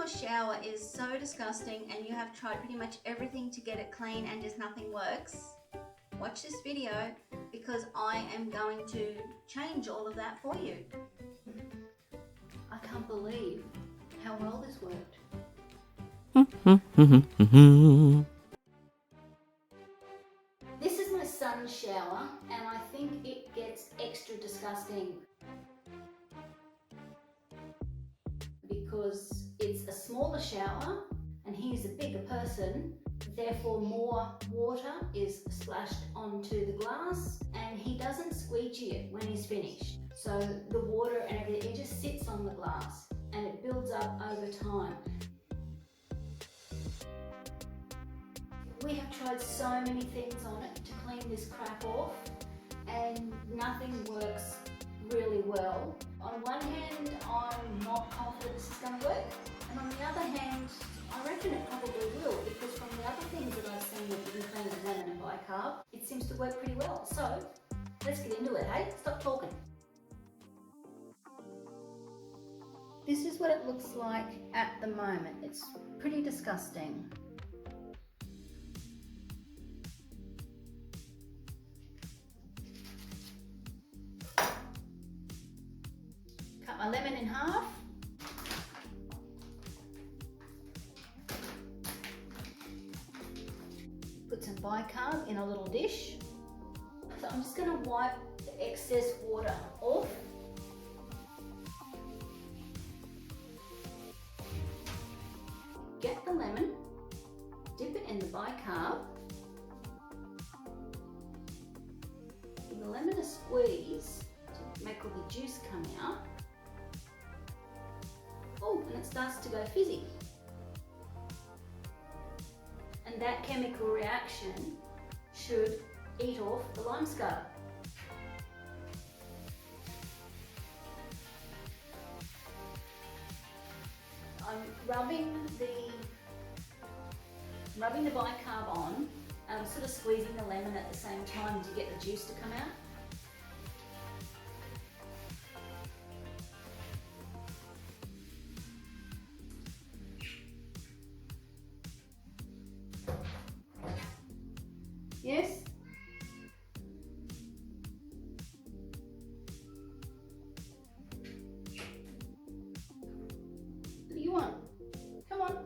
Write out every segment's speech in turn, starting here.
shower is so disgusting and you have tried pretty much everything to get it clean and just nothing works, watch this video because I am going to change all of that for you. I can't believe how well this worked. This is my son's shower and I think it gets extra disgusting because it's a smaller shower and he's a bigger person, therefore more water is splashed onto the glass and he doesn't squeegee it when he's finished. So the water and everything, it just sits on the glass and it builds up over time. We have tried so many things on it to clean this crap off and nothing works really well. On one hand, I'm not confident this is going to work, and on the other hand, I reckon it probably will, because from the other things that I've seen that you can clean with lemon and bicarb, it seems to work pretty well. So let's get into it, hey? Stop talking. This is what it looks like at the moment. It's pretty disgusting. Cut my lemon in half. Put some bicarb in a little dish. So I'm just going to wipe the excess water off. Get the lemon, dip it in the bicarb. Give the lemon a squeeze to make all the juice come out. Oh, and it starts to go fizzy. And that chemical reaction should eat off the limescale. I'm rubbing the bicarb on, and I'm sort of squeezing the lemon at the same time to get the juice to come out. Yes? What do you want? Come on.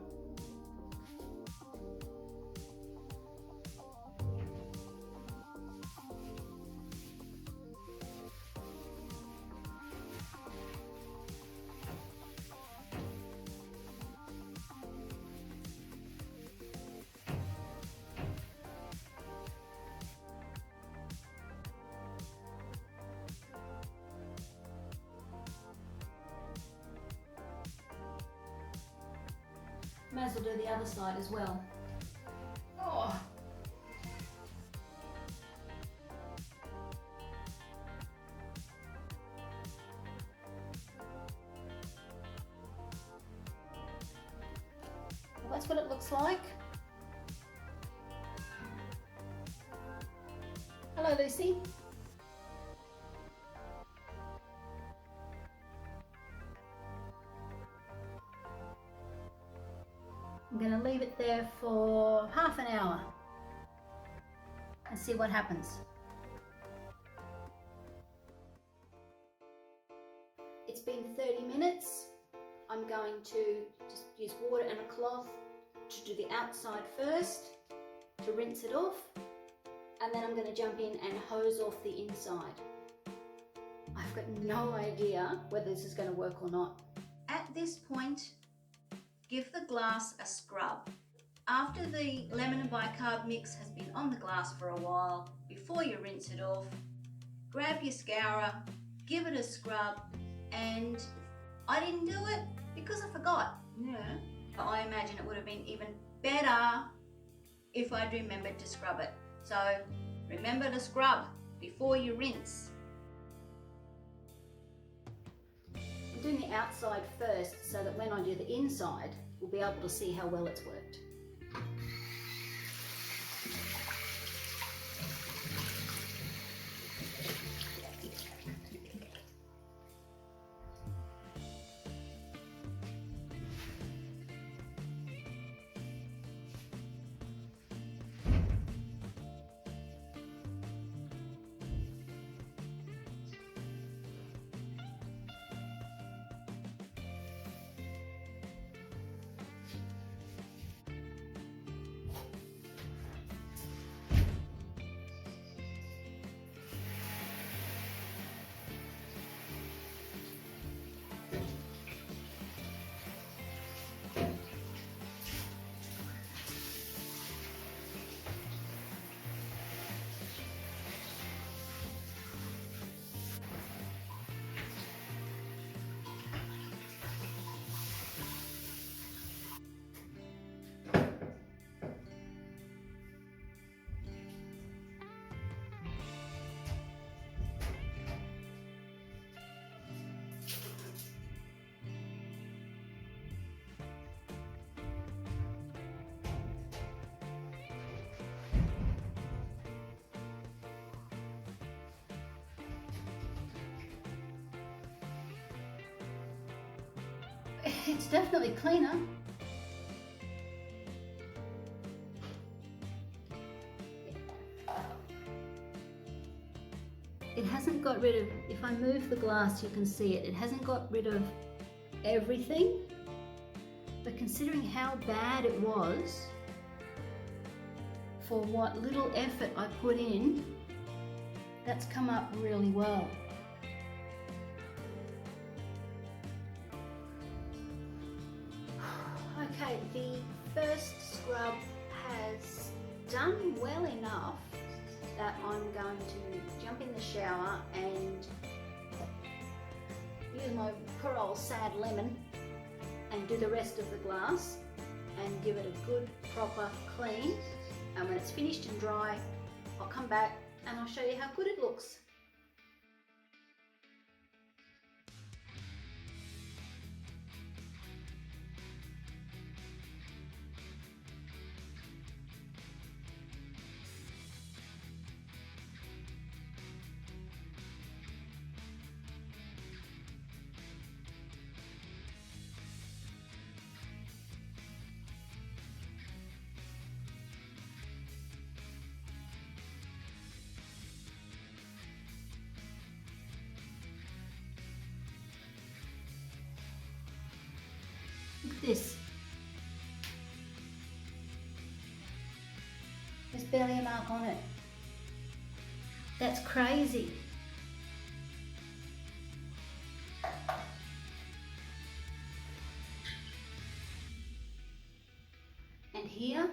May as well do the other side as well. Oh. Well, that's what it looks like. Hello, Lucy. I'm going to leave it there for half an hour and see what happens. It's been 30 minutes. I'm going to just use water and a cloth to do the outside first, to rinse it off, and then I'm going to jump in and hose off the inside. I've got no idea whether this is going to work or not. At this point, give the glass a scrub. After the lemon and bicarb mix has been on the glass for a while, before you rinse it off, grab your scourer, give it a scrub, and I didn't do it because I forgot. Yeah. But I imagine it would have been even better if I'd remembered to scrub it. So remember to scrub before you rinse. I'm doing the outside first so that when I do the inside, we'll be able to see how well it's worked. It's definitely cleaner. It hasn't got rid of, if I move the glass you can see it, it hasn't got rid of everything, but considering how bad it was, for what little effort I put in, that's come up really well. Okay, the first scrub has done well enough that I'm going to jump in the shower and use my poor old sad lemon and do the rest of the glass and give it a good proper clean, and when it's finished and dry I'll come back and I'll show you how good it looks. Look at this. There's barely a mark on it. That's crazy. And here,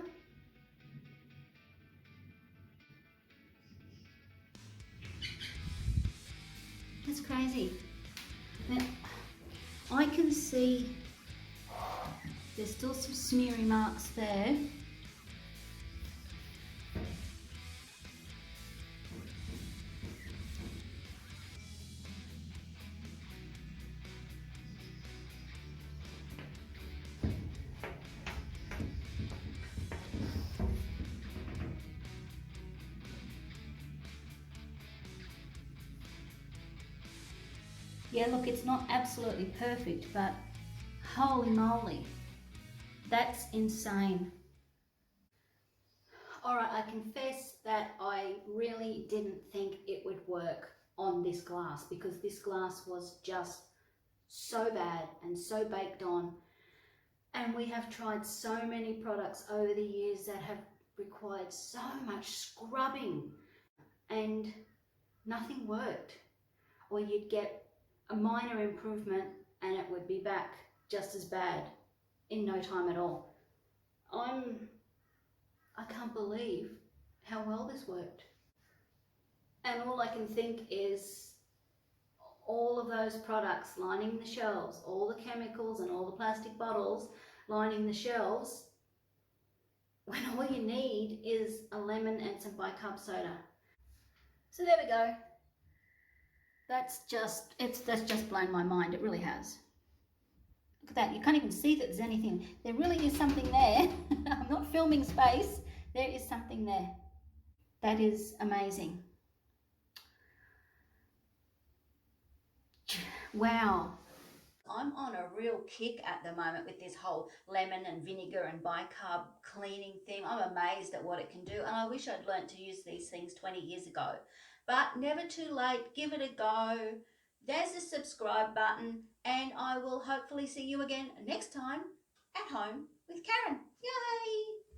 that's crazy. Now, I can see there's still some smeary marks there. Yeah, look, it's not absolutely perfect, but holy moly, that's insane. All right, I confess that I really didn't think it would work on this glass, because this glass was just so bad and so baked on. And we have tried so many products over the years that have required so much scrubbing and nothing worked. Or you'd get a minor improvement and it would be back just as bad in no time at all. I can't believe how well this worked. And all I can think is all of those products lining the shelves, all the chemicals and all the plastic bottles lining the shelves, when all you need is a lemon and some bicarb soda. So there we go. That's just blown my mind. It really has. Look at that. You can't even see that there's anything. There really is something there. I'm not filming space. There is something there. That is amazing. Wow. I'm on a real kick at the moment with this whole lemon and vinegar and bicarb cleaning thing. I'm amazed at what it can do, and I wish I'd learned to use these things 20 years ago. But never too late. Give it a go. There's the subscribe button, and I will hopefully see you again next time at home with Karen. Yay!